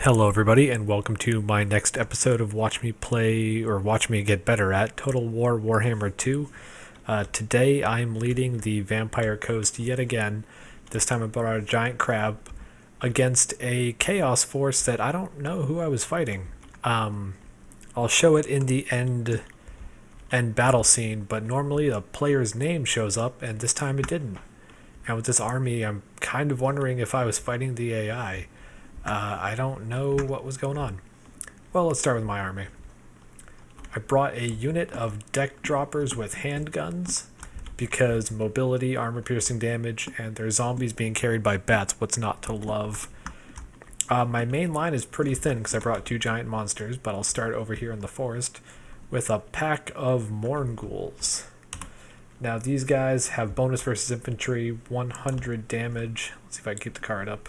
Hello, everybody, and welcome to my next episode of Watch Me Play, or Watch Me Get Better at Total War Warhammer 2. Today I'm leading the Vampire Coast yet again. This time I brought out a giant crab against a chaos force that I don't know who I was fighting. I'll show it in the end battle scene, but normally a player's name shows up, and this time it didn't. And with this army, I'm kind of wondering if I was fighting the AI. I don't know what was going on. Well, let's start with my army. I brought a unit of deck droppers with handguns because mobility, armor piercing damage, and their zombies being carried by bats. What's not to love? My main line is pretty thin because I brought two giant monsters, but I'll start over here in the forest with a pack of Morn Ghouls. Now these guys have bonus versus infantry, 100 damage. Let's see if I can get the card up.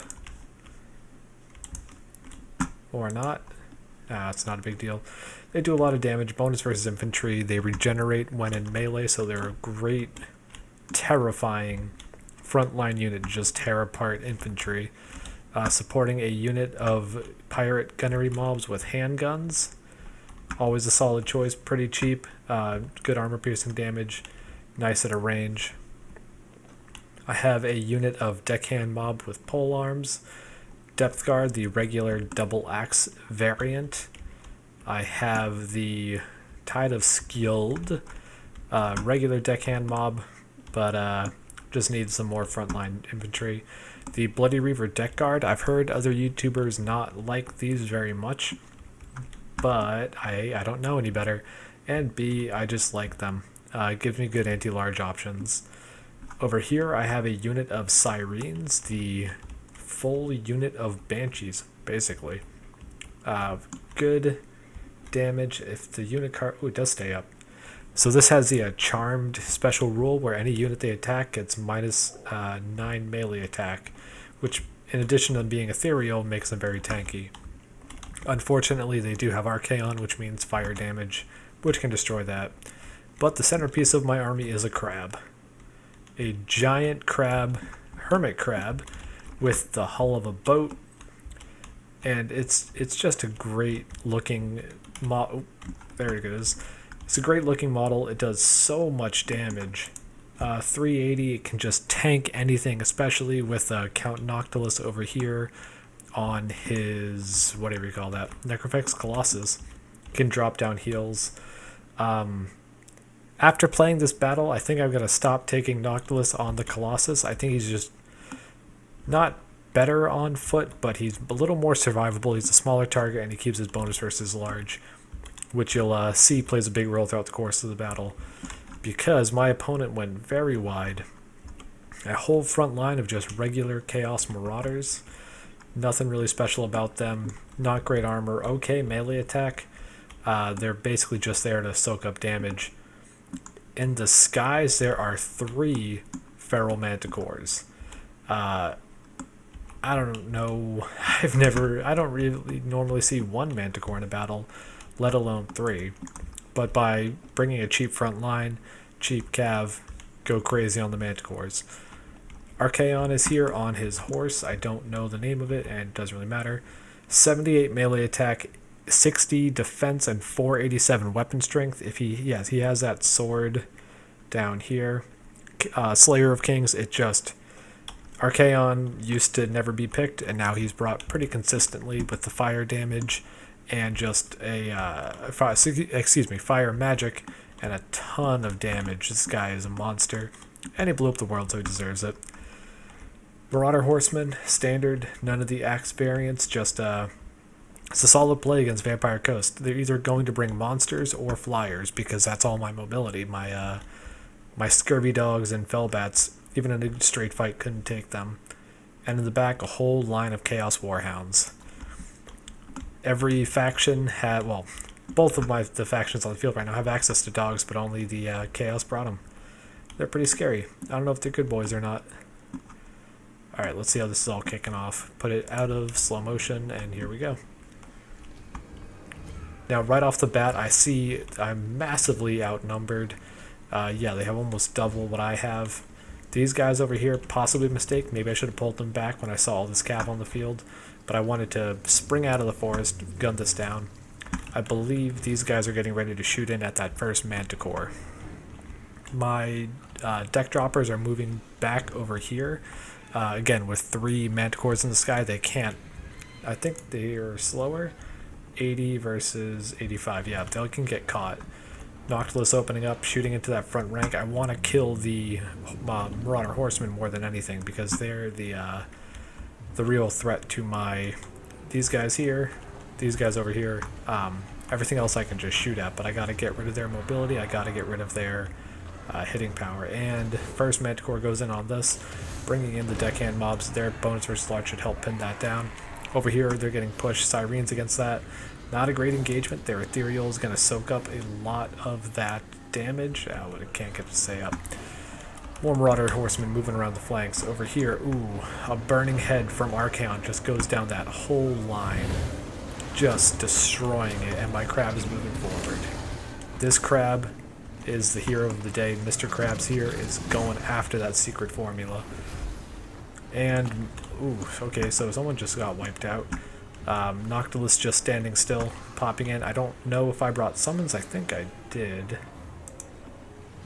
Or not. It's not a big deal. They do a lot of damage. Bonus versus infantry. They regenerate when in melee, so they're a great, terrifying frontline unit to just tear apart infantry. Supporting a unit of pirate gunnery mobs with handguns. Always a solid choice. Pretty cheap. Good armor piercing damage. Nice at a range. I have a unit of deckhand mob with pole arms. Depth guard, the regular double axe variant. I have the Tide of Skilled, regular deckhand mob, but just need some more frontline infantry. The Bloody Reaver deck guard. I've heard other YouTubers not like these very much, but I don't know any better. And B, I just like them. It gives me good anti-large options. Over here, I have a unit of Sirens, the full unit of Banshees, basically. Good damage if the unit card... Ooh, it does stay up. So this has the charmed special rule where any unit they attack gets minus 9 melee attack, which, in addition to being ethereal, makes them very tanky. Unfortunately, they do have Archaon, which means fire damage, which can destroy that. But the centerpiece of my army is a crab. A giant crab, hermit crab, with the hull of a boat, and it's just a great looking model. There it goes. It's a great looking model. It does so much damage. 380. It can just tank anything, especially with Count Noctilus over here on his whatever you call that, Necrofex Colossus. Can drop down heals. After playing this battle, I think I'm gonna stop taking Noctilus on the Colossus. I think he's just not better on foot, but he's a little more survivable. He's a smaller target, and he keeps his bonus versus large, which you'll see plays a big role throughout the course of the battle. Because my opponent went very wide. A whole front line of just regular Chaos Marauders. Nothing really special about them. Not great armor. Okay, melee attack. They're basically just there to soak up damage. In the skies, there are 3 Feral Manticores. I don't know. I don't really normally see 1 Manticore in a battle, let alone 3. But by bringing a cheap front line, cheap cav, go crazy on the Manticores. Archaon is here on his horse. I don't know the name of it, and it doesn't really matter. 78 melee attack, 60 defense, and 487 weapon strength. He has that sword down here. Slayer of Kings, Archaon used to never be picked, and now he's brought pretty consistently with the fire damage and just fire magic and a ton of damage. This guy is a monster, and he blew up the world, so he deserves it. Marauder Horseman, standard, none of the axe variants, just it's a solid play against Vampire Coast. They're either going to bring monsters or flyers, because that's all my mobility. My scurvy dogs and fellbats, even in a straight fight, couldn't take them. And in the back, a whole line of Chaos Warhounds. Every faction had, well, both of the factions on the field right now have access to dogs, but only the Chaos brought them. They're pretty scary. I don't know if they're good boys or not. Alright, let's see how this is all kicking off. Put it out of slow motion, and here we go. Now, right off the bat, I see I'm massively outnumbered. Yeah, they have almost double what I have. These guys over here, possibly a mistake. Maybe I should have pulled them back when I saw all this cav on the field. but I wanted to spring out of the forest, gun this down. I believe these guys are getting ready to shoot in at that first manticore. My deck droppers are moving back over here. Again, with 3 manticores in the sky, they can't. I think they are slower. 80 versus 85. Yeah, they can get caught. Noctilus opening up, shooting into that front rank. I want to kill the Marauder Horsemen more than anything because they're the real threat to my these guys here, these guys over here. Everything else I can just shoot at, but I got to get rid of their mobility. I got to get rid of their hitting power. And first Manticore goes in on this, bringing in the deckhand mobs. Their bonus versus large should help pin that down. Over here, they're getting pushed. Sirens against that. Not a great engagement. Their Ethereal is going to soak up a lot of that damage. Oh, but it can't get to stay up. More Marauder Horsemen moving around the flanks. Over here, ooh, a burning head from Archaon just goes down that whole line, just destroying it, and my crab is moving forward. This crab is the hero of the day. Mr. Krabs here is going after that secret formula. And, ooh, okay, so someone just got wiped out. Noctilus just standing still, popping in. I don't know if I brought summons. I think I did.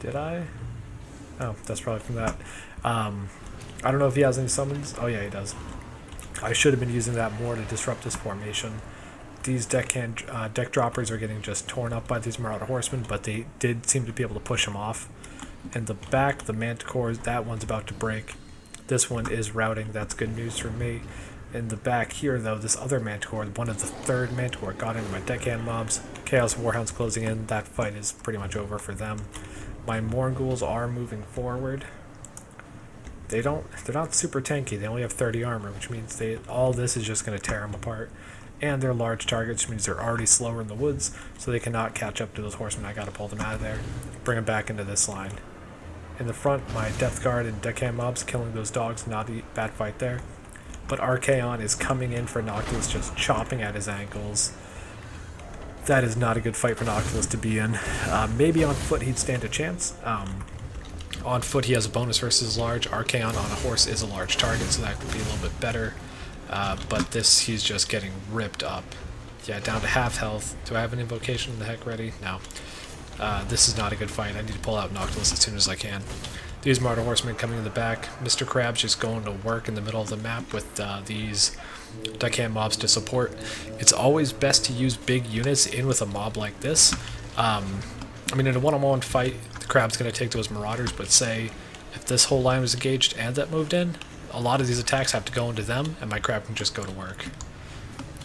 Did I? Oh, that's probably from that. I don't know if he has any summons. Oh, yeah, he does. I should have been using that more to disrupt his formation. These deck droppers are getting just torn up by these Marauder Horsemen, but they did seem to be able to push them off. In the back, the Manticores, that one's about to break. This one is routing. That's good news for me. In the back here, though, this other Manticore, one of the 3rd Manticore, got into my deckhand mobs. Chaos Warhound's closing in. That fight is pretty much over for them. My Morghuls are moving forward. They're not super tanky. They only have 30 armor, which means all this is just going to tear them apart. And they're large targets, which means they're already slower in the woods, so they cannot catch up to those horsemen. I got to pull them out of there, bring them back into this line. In the front, my Death Guard and deckhand mobs killing those dogs. Not a bad fight there. But Archaon is coming in for Noctilus, just chopping at his ankles. That is not a good fight for Noctilus to be in. Maybe on foot he'd stand a chance. On foot he has a bonus versus large. Archaon on a horse is a large target, so that could be a little bit better. But this, he's just getting ripped up. Yeah, down to half health. Do I have an invocation in the heck ready? No. This is not a good fight. I need to pull out Noctilus as soon as I can. These Marauder Horsemen coming in the back. Mr. Krabs just going to work in the middle of the map with these deckhand mobs to support. It's always best to use big units in with a mob like this. I mean, in a one-on-one fight, the Krab's going to take those Marauders, but say if this whole line was engaged and that moved in, a lot of these attacks have to go into them, and my Krab can just go to work.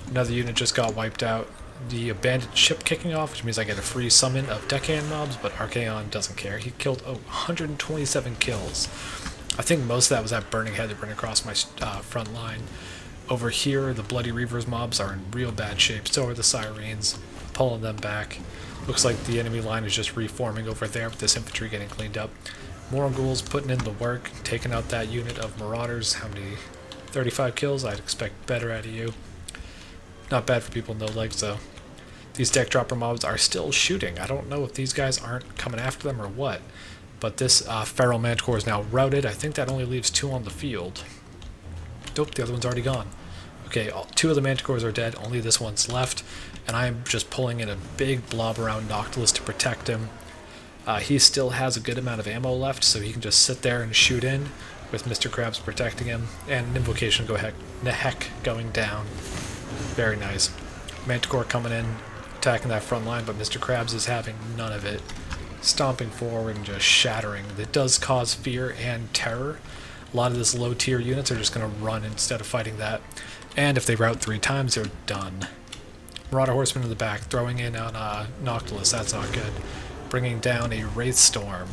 Another unit just got wiped out. The abandoned ship kicking off, which means I get a free summon of deckhand mobs, but Archaon doesn't care. He killed 127 kills. I think most of that was that burning head that ran across my front line. Over here, the Bloody Reavers mobs are in real bad shape. So are the Sirens, pulling them back. Looks like the enemy line is just reforming over there with this infantry getting cleaned up. Morghuls putting in the work, taking out that unit of Marauders. How many? 35 kills? I'd expect better out of you. Not bad for people with no legs, though. These deck dropper mobs are still shooting. I don't know if these guys aren't coming after them or what. But this Feral Manticore is now routed. I think that only leaves 2 on the field. Nope, the other one's already gone. Okay, 2 of the Manticores are dead. Only this one's left. And I'm just pulling in a big blob around Noctilus to protect him. He still has a good amount of ammo left, so he can just sit there and shoot in with Mr. Krabs protecting him. And an invocation heck going down. Very nice. Manticore coming in, attacking that front line, but Mr. Krabs is having none of it. Stomping forward and just shattering. It does cause fear and terror. A lot of this low tier units are just going to run instead of fighting that. And if they rout 3 times, they're done. Marauder Horseman in the back, throwing in on Noctilus. That's not good. Bringing down a Wraith Storm.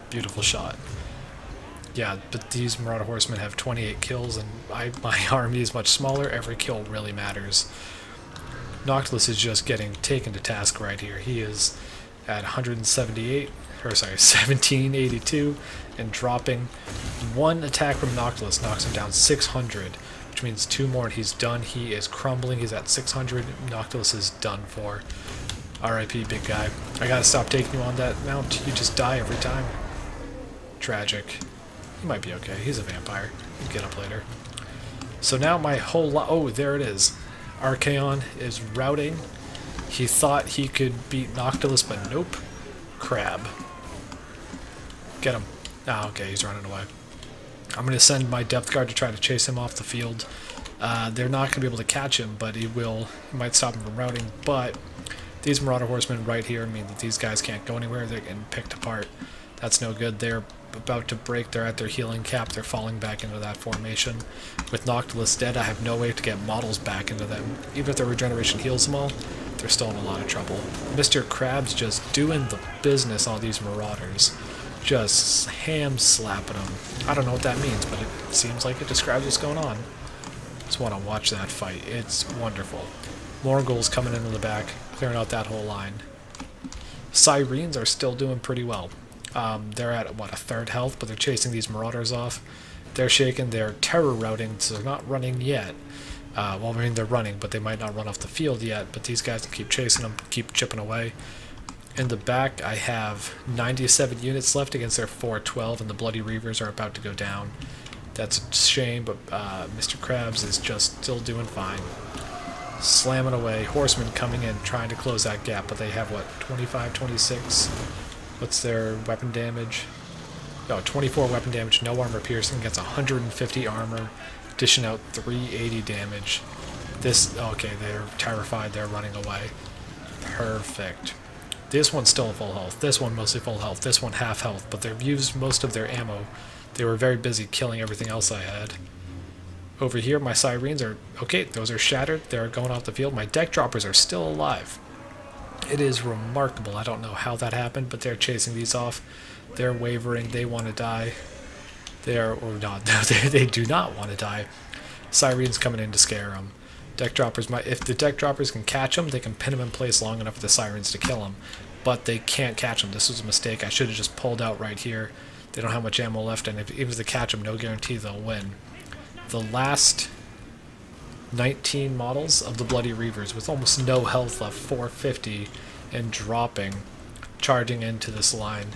Beautiful shot. Yeah, but these Marauder Horsemen have 28 kills, and my army is much smaller. Every kill really matters. Noctilus is just getting taken to task right here. He is at 1782, and dropping. 1 attack from Noctilus knocks him down 600, which means 2 more and he's done. He is crumbling. He's at 600. Noctilus is done for. RIP, big guy. I gotta stop taking you on that mount. You just die every time. Tragic. He might be okay. He's a vampire. He'll get up later. So now my whole oh, there it is. Archaon is routing. He thought he could beat Noctilus, but nope. Crab. Get him. Ah, okay, he's running away. I'm going to send my depth guard to try to chase him off the field. They're not going to be able to catch him, but he might stop him from routing. But these Marauder Horsemen right here mean that these guys can't go anywhere. They're getting picked apart. That's no good. They're about to break. They're at their healing cap. They're falling back into that formation. With Noctilus dead, I have no way to get models back into them. Even if their regeneration heals them all, they're still in a lot of trouble. Mr. Crab's just doing the business on these Marauders. Just ham-slapping them. I don't know what that means, but it seems like it describes what's going on. Just want to watch that fight. It's wonderful. Morgul's coming into the back, clearing out that whole line. Syrenes are still doing pretty well. They're at, what, a third health, but they're chasing these Marauders off. They're shaking, they're terror routing, so they're not running yet. Well, I mean, they're running, but they might not run off the field yet, but these guys can keep chasing them, keep chipping away. In the back, I have 97 units left against their 412, and the Bloody Reavers are about to go down. That's a shame, but Mr. Krabs is just still doing fine. Slamming away. Horsemen coming in, trying to close that gap, but they have, what, 25, 26? What's their weapon damage? Oh, 24 weapon damage, no armor piercing, gets 150 armor, dishing out 380 damage. This, okay, they're terrified, they're running away. Perfect. This one's still full health, this one mostly full health, this one half health, but they've used most of their ammo. They were very busy killing everything else I had. Over here, my Syrenes are, okay, those are shattered, they're going off the field. My deck droppers are still alive. It is remarkable. I don't know how that happened, but they're chasing these off. They're wavering, they want to die. They are, or not, they do not want to die. Syrene's coming in to scare them. Deck droppers, if the deck droppers can catch them, they can pin them in place long enough for the Sirens to kill them. But they can't catch them. This was a mistake. I should have just pulled out right here. They don't have much ammo left, and even if they catch them, no guarantee they'll win. The last 19 models of the Bloody Reavers, with almost no health left, 450, and dropping, charging into this line.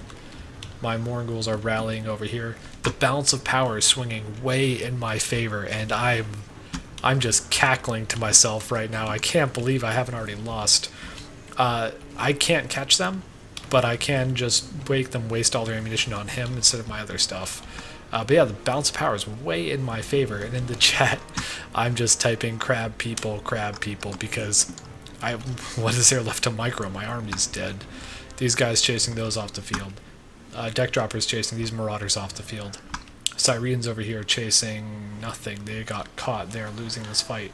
My Morghuls are rallying over here. The balance of power is swinging way in my favor, and I'm just cackling to myself right now. I can't believe I haven't already lost. I can't catch them, but I can just make them waste all their ammunition on him instead of my other stuff. But yeah, the balance of power is way in my favor, and in the chat, I'm just typing crab people, because what is there left to micro? My army's dead. These guys chasing those off the field. Deck droppers chasing these Marauders off the field. Syrenes over here chasing nothing. They got caught. They are losing this fight.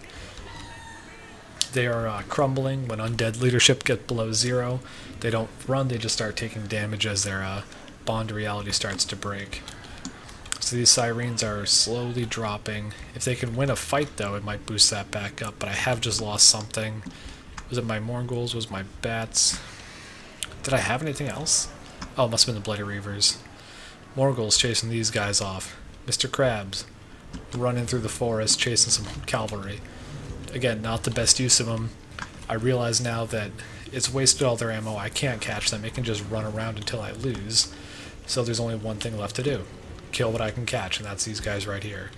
They are crumbling when undead leadership gets below 0. They don't run, they just start taking damage as their bond to reality starts to break. So these Syrenes are slowly dropping. If they can win a fight, though, it might boost that back up, but I have just lost something. Was it my Morghuls? Was my bats? Did I have anything else? Oh, it must have been the Bloody Reavers. Morghuls chasing these guys off. Mr. Krabs running through the forest, chasing some cavalry. Again, not the best use of them. I realize now that it's wasted all their ammo. I can't catch them. It can just run around until I lose. So there's only one thing left to do. Kill what I can catch, and that's these guys right here.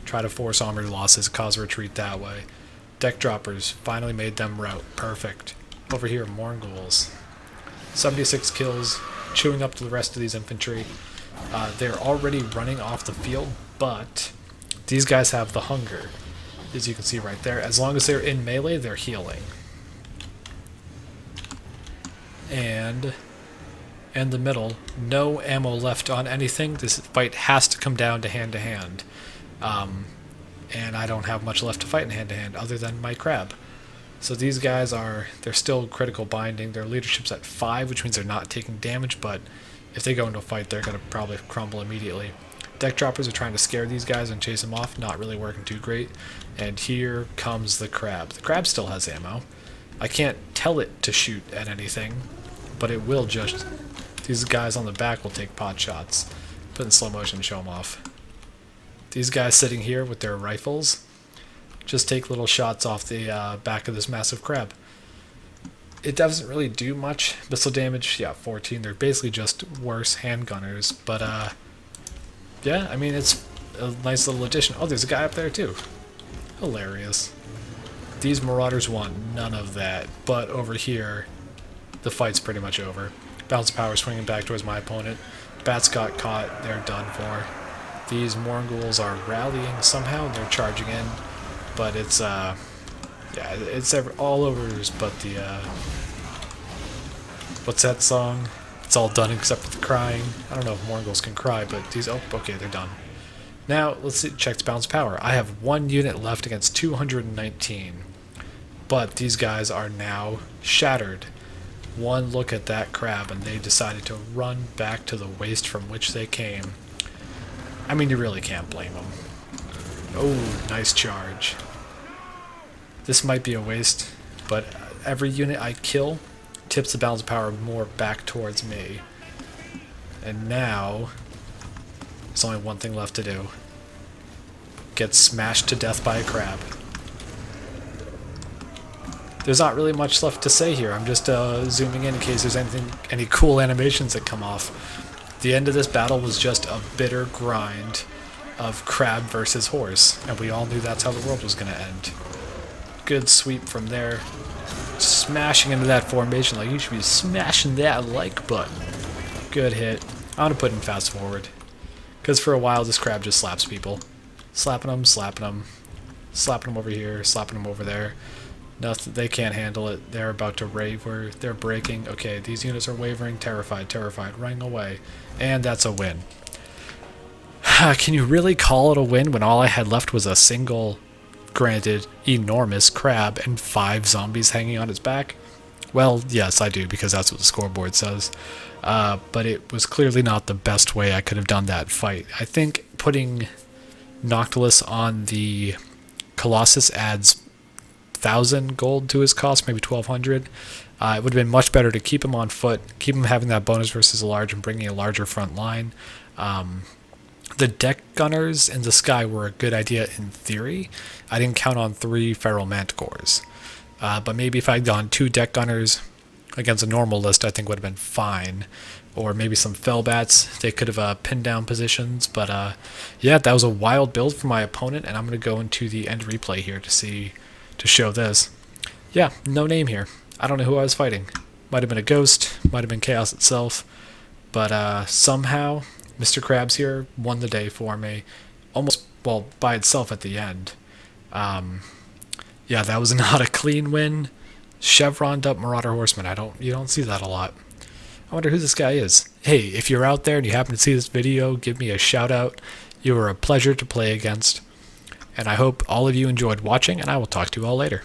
Try to force armor losses, cause a retreat that way. Deck droppers, finally made them rout. Perfect. Over here, Morghuls. 76 kills, chewing up the rest of these infantry. They're already running off the field, but these guys have the hunger, as you can see right there. As long as they're in melee, they're healing. And in the middle, no ammo left on anything. This fight has to come down to hand-to-hand. And I don't have much left to fight in hand-to-hand other than my crab. So these guys they're still critical binding. Their leadership's at 5, which means they're not taking damage, but if they go into a fight, they're going to probably crumble immediately. Deck droppers are trying to scare these guys and chase them off, not really working too great. And here comes the crab. The crab still has ammo. I can't tell it to shoot at anything, but it will just... These guys on the back will take pot shots. Put in slow motion to show them off. These guys sitting here with their rifles just take little shots off the back of this massive crab. It doesn't really do much. Missile damage, yeah, 14. They're basically just worse handgunners. But, yeah, I mean, it's a nice little addition. Oh, there's a guy up there, too. Hilarious. These Marauders want none of that, but over here, the fight's pretty much over. Balance of power swinging back towards my opponent. Bats got caught, they're done for. These Morghuls are rallying somehow, and they're charging in, but it's, yeah, it's all over but the, what's that song? It's all done except for the crying. I don't know if Morghuls can cry, but these, oh, okay, they're done. Now, let's see, check the balance of power. I have 1 unit left against 219, but these guys are now shattered. One look at that crab, and they decided to run back to the waste from which they came. I mean, you really can't blame them. Oh, nice charge. This might be a waste, but every unit I kill tips the balance of power more back towards me. And now, there's only one thing left to do. Get smashed to death by a crab. There's not really much left to say here. I'm just zooming in case there's any cool animations that come off. The end of this battle was just a bitter grind of crab versus horse, and we all knew that's how the world was going to end. Good sweep from there. Smashing into that formation like you should be smashing that like button. Good hit. I'm going to put in fast forward, because for a while this crab just slaps people. Slapping them, slapping them, slapping them over here, slapping them over there. Nothing, they can't handle it. They're about to waver. They're breaking. Okay, these units are wavering. Terrified, terrified. Running away. And that's a win. Can you really call it a win when all I had left was a single, granted, enormous crab and 5 zombies hanging on its back? Well, yes, I do, because that's what the scoreboard says. But it was clearly not the best way I could have done that fight. I think putting Noctilus on the Colossus adds 1,000 gold to his cost, maybe 1,200. It would have been much better to keep him on foot, keep him having that bonus versus a large, and bringing a larger front line. The deck gunners in the sky were a good idea in theory. I didn't count on 3 feral manticores. But maybe if I'd gone 2 deck gunners against a normal list, I think would have been fine. Or maybe some fell bats. They could have pinned down positions. But yeah, that was a wild build for my opponent, and I'm going to go into the end replay here to show this. Yeah, no name here. I don't know who I was fighting. Might have been a ghost, might have been Chaos itself, but somehow Mr. Krabs here won the day for me, almost, well, by itself at the end. Yeah, that was not a clean win. Chevroned up Marauder Horseman. You don't see that a lot. I wonder who this guy is. Hey, if you're out there and you happen to see this video, give me a shout out. You were a pleasure to play against. And I hope all of you enjoyed watching, and I will talk to you all later.